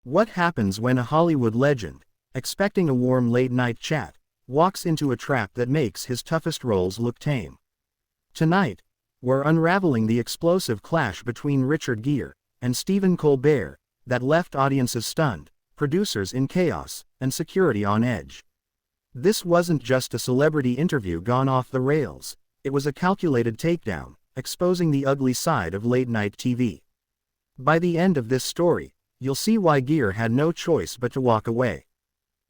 What happens when a Hollywood legend, expecting a warm late-night chat, walks into a trap that makes his toughest roles look tame? Tonight, we're unraveling the explosive clash between Richard Gere and Stephen Colbert that left audiences stunned, producers in chaos, and security on edge. This wasn't just a celebrity interview gone off the rails, it was a calculated takedown, exposing the ugly side of late-night TV. By the end of this story, you'll see why Gere had no choice but to walk away.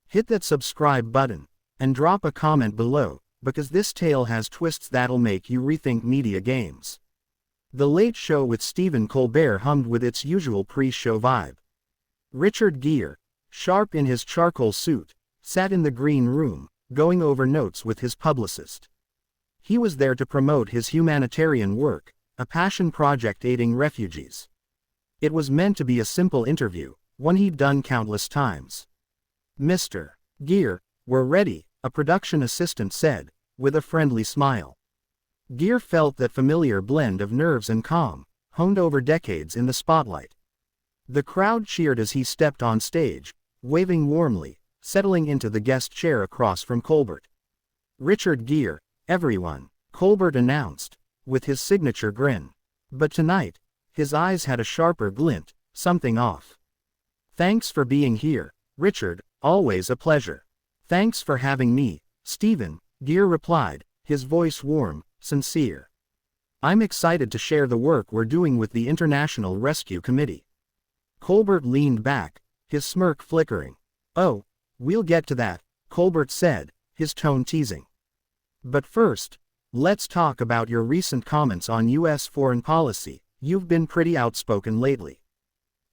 Hit that subscribe button, and drop a comment below, because this tale has twists that'll make you rethink media games. The Late Show with Stephen Colbert hummed with its usual pre-show vibe. Richard Gere, sharp in his charcoal suit, sat in the green room, going over notes with his publicist. He was there to promote his humanitarian work, a passion project aiding refugees. It was meant to be a simple interview, one he'd done countless times. "Mr. Gere, we're ready," a production assistant said, with a friendly smile. Gere felt that familiar blend of nerves and calm, honed over decades in the spotlight. The crowd cheered as he stepped on stage, waving warmly, settling into the guest chair across from Colbert. "Richard Gere, everyone," Colbert announced, with his signature grin. But tonight, his eyes had a sharper glint, something off. "Thanks for being here, Richard, always a pleasure." "Thanks for having me, Stephen," Gere replied, his voice warm, sincere. "I'm excited to share the work we're doing with the International Rescue Committee." Colbert leaned back, his smirk flickering. "Oh, we'll get to that," Colbert said, his tone teasing. "But first, let's talk about your recent comments on U.S. foreign policy. You've been pretty outspoken lately."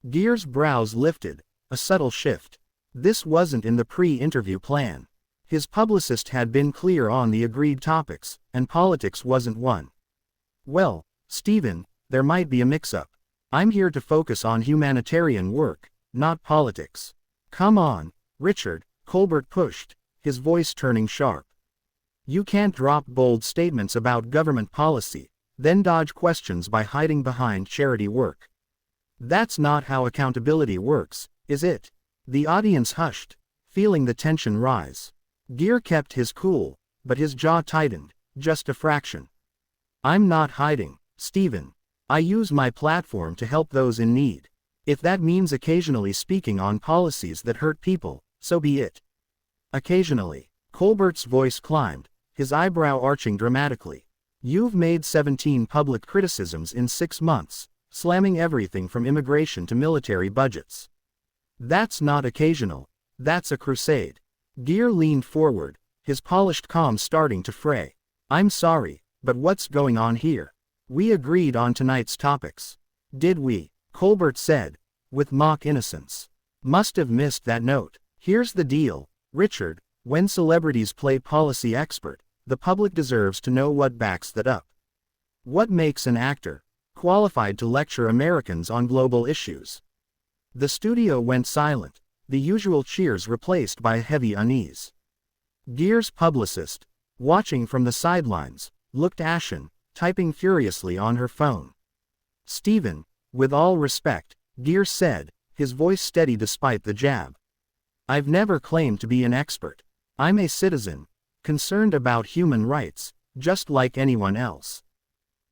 Gere's brows lifted, a subtle shift. This wasn't in the pre-interview plan. His publicist had been clear on the agreed topics, and politics wasn't one. "Well, Stephen, there might be a mix-up. I'm here to focus on humanitarian work, not politics." "Come on, Richard," Colbert pushed, his voice turning sharp. "You can't drop bold statements about government policy, then dodge questions by hiding behind charity work. That's not how accountability works, is it?" The audience hushed, feeling the tension rise. Gere kept his cool, but his jaw tightened, just a fraction. "I'm not hiding, Stephen. I use my platform to help those in need. If that means occasionally speaking on policies that hurt people, so be it." "Occasionally," Colbert's voice climbed, his eyebrow arching dramatically. "You've made 17 public criticisms in 6 months, slamming everything from immigration to military budgets. That's not occasional, that's a crusade." Gere leaned forward, his polished calm starting to fray. "I'm sorry, but what's going on here? We agreed on tonight's topics." "Did we?" Colbert said, with mock innocence. "Must have missed that note. Here's the deal, Richard, when celebrities play policy expert, the public deserves to know what backs that up. What makes an actor qualified to lecture Americans on global issues?" The studio went silent, the usual cheers replaced by a heavy unease. Gere's publicist, watching from the sidelines, looked ashen, typing furiously on her phone. "Stephen, with all respect," Gere said, his voice steady despite the jab. "I've never claimed to be an expert. I'm a citizen, concerned about human rights, just like anyone else."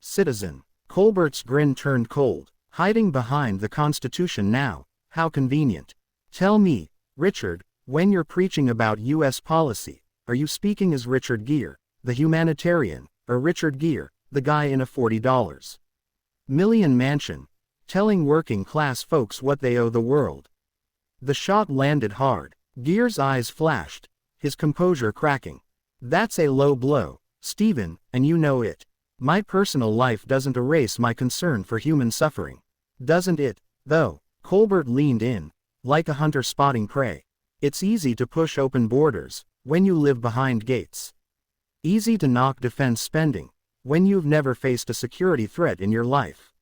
"Citizen." Colbert's grin turned cold, hiding behind the Constitution now, how convenient. "Tell me, Richard, when you're preaching about U.S. policy, are you speaking as Richard Gere, the humanitarian, or Richard Gere, the guy in a $40 million mansion, telling working-class folks what they owe the world?" The shot landed hard. Gere's eyes flashed, his composure cracking. "That's a low blow, Stephen, and you know it. My personal life doesn't erase my concern for human suffering. Doesn't it, though?" Colbert leaned in, like a hunter spotting prey. "It's easy to push open borders, when you live behind gates. Easy to knock defense spending, when you've never faced a security threat in your life.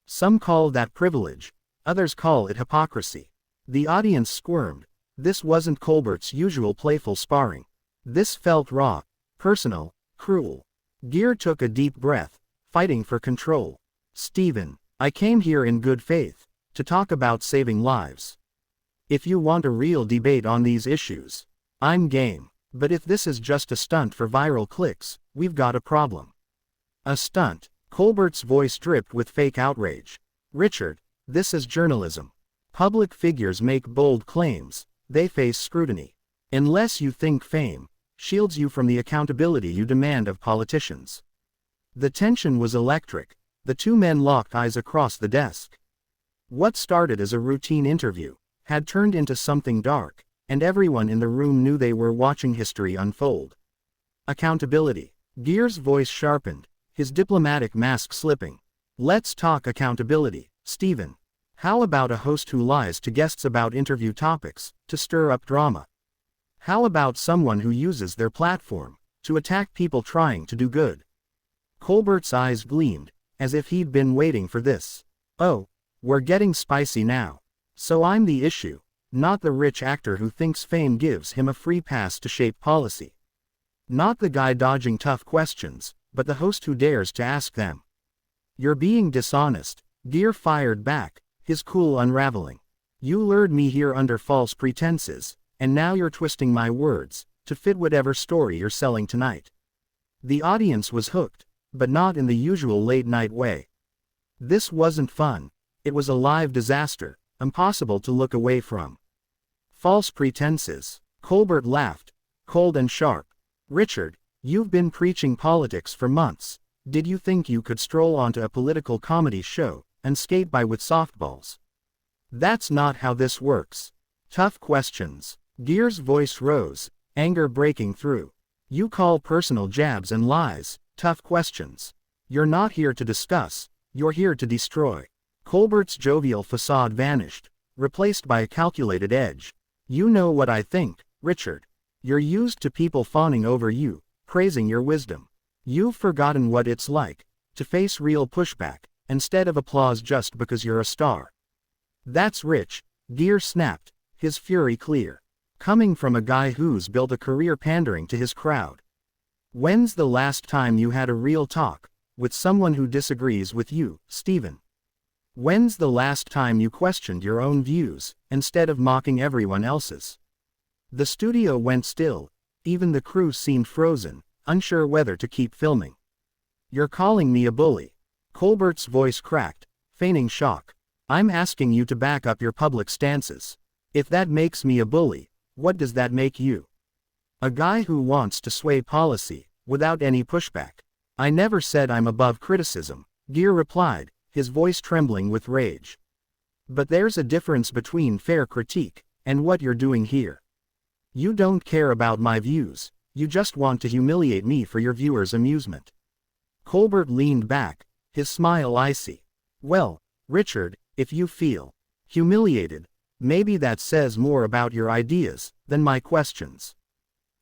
Some call that privilege, others call it hypocrisy." The audience squirmed. This wasn't Colbert's usual playful sparring. This felt raw, personal, cruel. Gere took a deep breath, fighting for control. "Stephen, I came here in good faith, to talk about saving lives. If you want a real debate on these issues, I'm game. But if this is just a stunt for viral clicks, we've got a problem. A stunt? Colbert's voice dripped with fake outrage. Richard, this is journalism. Public figures make bold claims. They face scrutiny. Unless you think fame shields you from the accountability you demand of politicians. The tension was electric. The two men locked eyes across the desk. What started as a routine interview had turned into something dark, and everyone in the room knew they were watching history unfold. Accountability. Gere's voice sharpened, his diplomatic mask slipping. Let's talk accountability, Stephen. How about a host who lies to guests about interview topics, to stir up drama? How about someone who uses their platform to attack people trying to do good? Colbert's eyes gleamed, as if he'd been waiting for this. Oh, we're getting spicy now. So I'm the issue, not the rich actor who thinks fame gives him a free pass to shape policy. Not the guy dodging tough questions, but the host who dares to ask them. You're being dishonest, Gere fired back, his cool unraveling. You lured me here under false pretenses, and now you're twisting my words to fit whatever story you're selling tonight. The audience was hooked, but not in the usual late-night way. This wasn't fun. It was a live disaster, impossible to look away from. False pretenses. Colbert laughed, cold and sharp. Richard, you've been preaching politics for months. Did you think you could stroll onto a political comedy show and skate by with softballs? That's not how this works. Tough questions. Gere's voice rose, anger breaking through. You call personal jabs and lies tough questions. You're not here to discuss, you're here to destroy. Colbert's jovial facade vanished, replaced by a calculated edge. You know what I think, Richard. You're used to people fawning over you, praising your wisdom. You've forgotten what it's like to face real pushback, instead of applause just because you're a star. That's rich, Gere snapped, his fury clear. Coming from a guy who's built a career pandering to his crowd. When's the last time you had a real talk with someone who disagrees with you, Stephen? When's the last time you questioned your own views, instead of mocking everyone else's? The studio went still. Even the crew seemed frozen, unsure whether to keep filming. You're calling me a bully. Colbert's voice cracked, feigning shock. I'm asking you to back up your public stances. If that makes me a bully, what does that make you? A guy who wants to sway policy, without any pushback. I never said I'm above criticism, Gere replied, his voice trembling with rage. But there's a difference between fair critique and what you're doing here. You don't care about my views, you just want to humiliate me for your viewers' amusement. Colbert leaned back, his smile icy. Well, Richard, if you feel humiliated, maybe that says more about your ideas than my questions.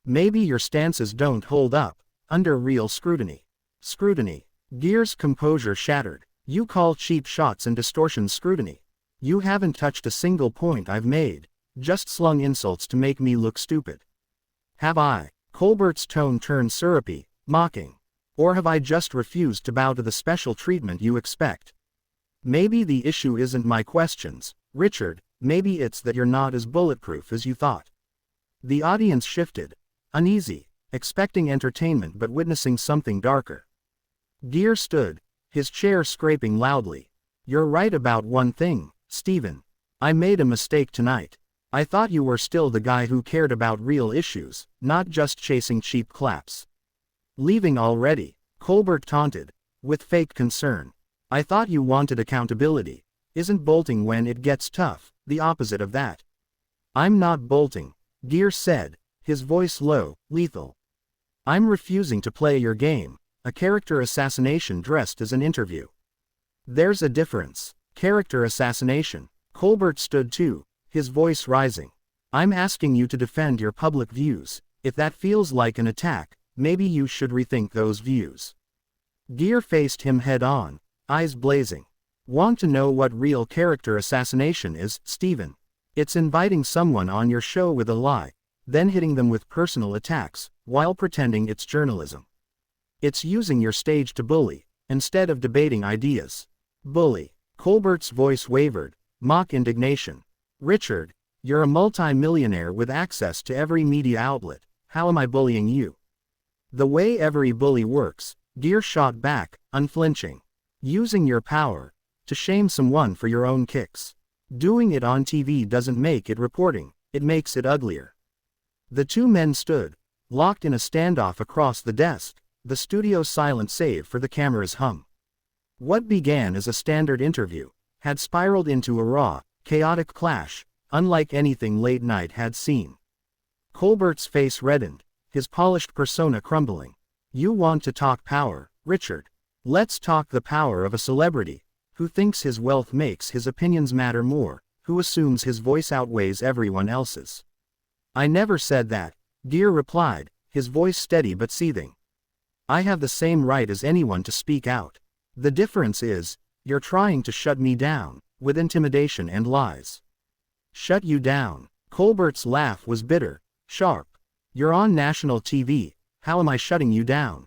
Maybe your stances don't hold up under real scrutiny. Scrutiny. Gere's composure shattered. You call cheap shots and distortions scrutiny. You haven't touched a single point I've made, just slung insults to make me look stupid. Have I? Colbert's tone turned syrupy, mocking. Or have I just refused to bow to the special treatment you expect? Maybe the issue isn't my questions, Richard, maybe it's that you're not as bulletproof as you thought. The audience shifted, uneasy, expecting entertainment but witnessing something darker. Gere stood, his chair scraping loudly. You're right about one thing, Stephen. I made a mistake tonight. I thought you were still the guy who cared about real issues, not just chasing cheap claps. Leaving already? Colbert taunted, with fake concern. I thought you wanted accountability. Isn't bolting when it gets tough the opposite of that? I'm not bolting, Gere said, his voice low, lethal. I'm refusing to play your game, a character assassination dressed as an interview. There's a difference. Character assassination. Colbert stood too, his voice rising. I'm asking you to defend your public views. If that feels like an attack, maybe you should rethink those views. Gere faced him head on, eyes blazing. Want to know what real character assassination is, Stephen? It's inviting someone on your show with a lie, then hitting them with personal attacks, while pretending it's journalism. It's using your stage to bully, instead of debating ideas. Bully. Colbert's voice wavered, mock indignation. Richard, You're a multi-millionaire with access to every media outlet. How am I bullying you? The way every bully works, Gere shot back, unflinching. Using your power to shame someone for your own kicks. Doing it on TV doesn't make it reporting, it makes it uglier. The two men stood, locked in a standoff across the desk, the studio's silent save for the camera's hum. What began as a standard interview had spiraled into a raw, chaotic clash, unlike anything late night had seen. Colbert's face reddened, his polished persona crumbling. You want to talk power, Richard? Let's talk the power of a celebrity, who thinks his wealth makes his opinions matter more, who assumes his voice outweighs everyone else's. I never said that, Gere replied, his voice steady but seething. I have the same right as anyone to speak out. The difference is, you're trying to shut me down, with intimidation and lies. Shut you down. Colbert's laugh was bitter, sharp. You're on national TV, how am I shutting you down?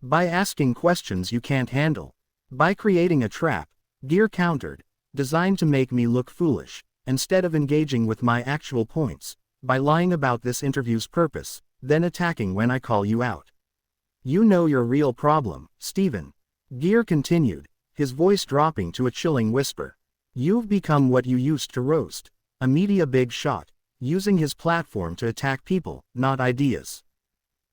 By asking questions you can't handle. By creating a trap, Gere countered, designed to make me look foolish, instead of engaging with my actual points, by lying about this interview's purpose, then attacking when I call you out. You know your real problem, Stephen. Gere continued, his voice dropping to a chilling whisper. You've become what you used to roast, a media big shot, using his platform to attack people, not ideas.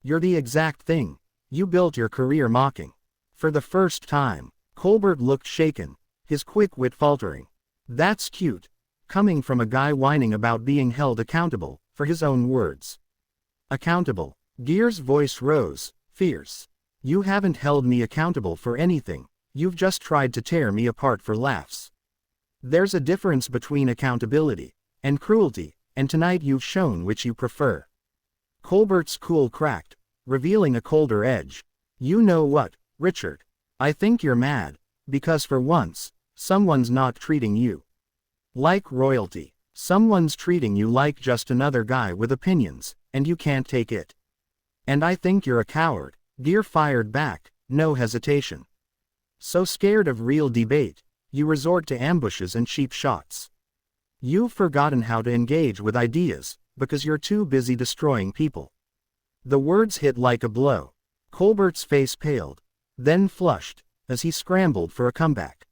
You're the exact thing. You built your career mocking. For the first time, Colbert looked shaken, his quick wit faltering. That's cute. Coming from a guy whining about being held accountable, for his own words. Accountable. Gere's voice rose, fierce. You haven't held me accountable for anything, you've just tried to tear me apart for laughs. There's a difference between accountability and cruelty, and tonight you've shown which you prefer. Colbert's cool cracked, revealing a colder edge. You know what, Richard? I think you're mad, because for once, someone's not treating you like royalty. Someone's treating you like just another guy with opinions, and you can't take it. And I think you're a coward, Gere fired back, no hesitation. So scared of real debate, you resort to ambushes and cheap shots. You've forgotten how to engage with ideas, because you're too busy destroying people. The words hit like a blow. Colbert's face paled, then flushed, as he scrambled for a comeback.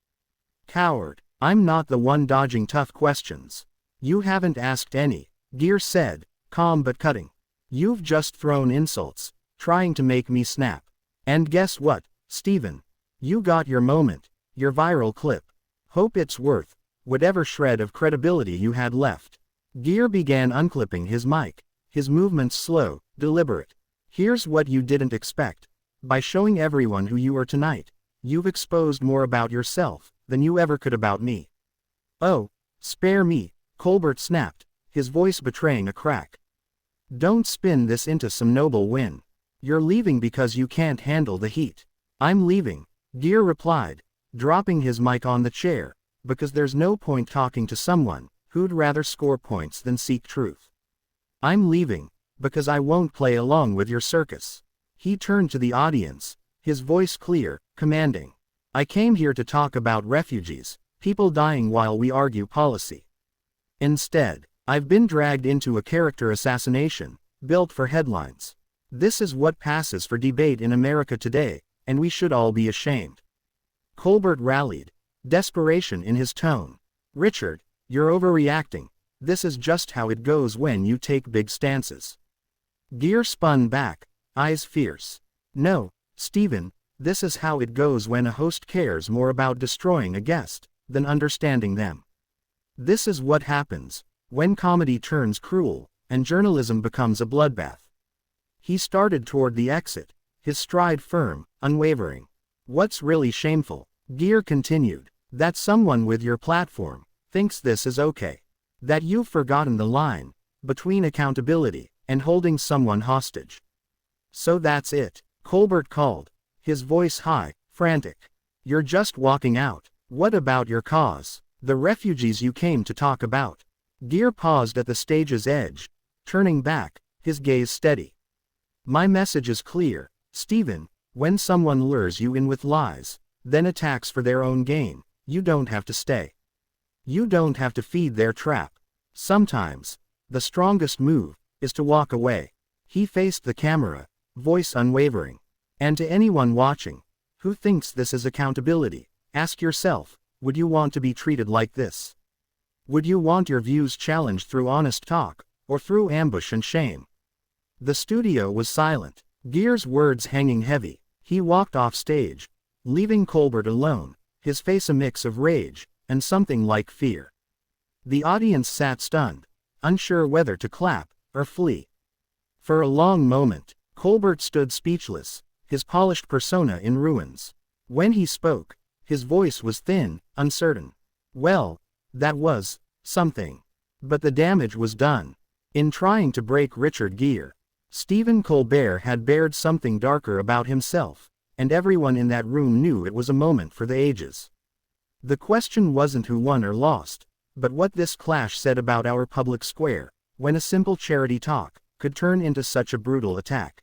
Coward, I'm not the one dodging tough questions. You haven't asked any, Gere said, calm but cutting. You've just thrown insults, trying to make me snap. And guess what, Stephen? You got your moment, your viral clip. Hope it's worth whatever shred of credibility you had left. Gere began unclipping his mic, his movements slow, deliberate. Here's what you didn't expect. By showing everyone who you are tonight, you've exposed more about yourself than you ever could about me. Oh, spare me, Colbert snapped, his voice betraying a crack. Don't spin this into some noble win. You're leaving because you can't handle the heat. I'm leaving, Gere replied, dropping his mic on the chair, because there's no point talking to someone who'd rather score points than seek truth. I'm leaving, because I won't play along with your circus. He turned to the audience, his voice clear, commanding. I came here to talk about refugees, people dying while we argue policy. Instead, I've been dragged into a character assassination, built for headlines. This is what passes for debate in America today, and we should all be ashamed. Colbert rallied, desperation in his tone. Richard, you're overreacting. This is just how it goes when you take big stances. Gere spun back, eyes fierce. No, Stephen, this is how it goes when a host cares more about destroying a guest than understanding them. This is what happens when comedy turns cruel and journalism becomes a bloodbath. He started toward the exit, his stride firm, unwavering. What's really shameful, Gere continued, that someone with your platform thinks this is okay. That you've forgotten the line between accountability and holding someone hostage. So that's it, Colbert called, his voice high, frantic. You're just walking out. What about your cause? The refugees you came to talk about. Gere paused at the stage's edge, turning back, his gaze steady. My message is clear, Stephen. When someone lures you in with lies, then attacks for their own gain, you don't have to stay. You don't have to feed their trap. Sometimes, the strongest move is to walk away. He faced the camera, voice unwavering. And to anyone watching who thinks this is accountability, ask yourself, would you want to be treated like this? Would you want your views challenged through honest talk, or through ambush and shame? The studio was silent, Gere's words hanging heavy. He walked off stage, leaving Colbert alone, his face a mix of rage and something like fear. The audience sat stunned, unsure whether to clap or flee. For a long moment, Colbert stood speechless, his polished persona in ruins. When he spoke, his voice was thin, uncertain. Well, that was something. But the damage was done. In trying to break Richard Gere, Stephen Colbert had bared something darker about himself, and everyone in that room knew it was a moment for the ages. The question wasn't who won or lost, but what this clash said about our public square, when a simple charity talk could turn into such a brutal attack.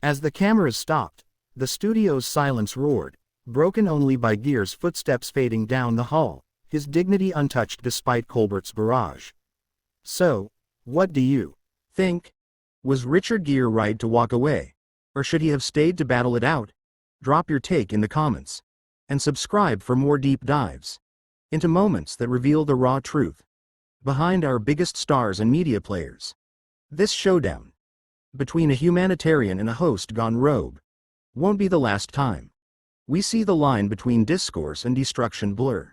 As the cameras stopped, the studio's silence roared, broken only by Gere's footsteps fading down the hall, his dignity untouched despite Colbert's barrage. So, what do you think? Was Richard Gere right to walk away? Or should he have stayed to battle it out? Drop your take in the comments. And subscribe for more deep dives into moments that reveal the raw truth behind our biggest stars and media players. This showdown between a humanitarian and a host gone rogue won't be the last time we see the line between discourse and destruction blur.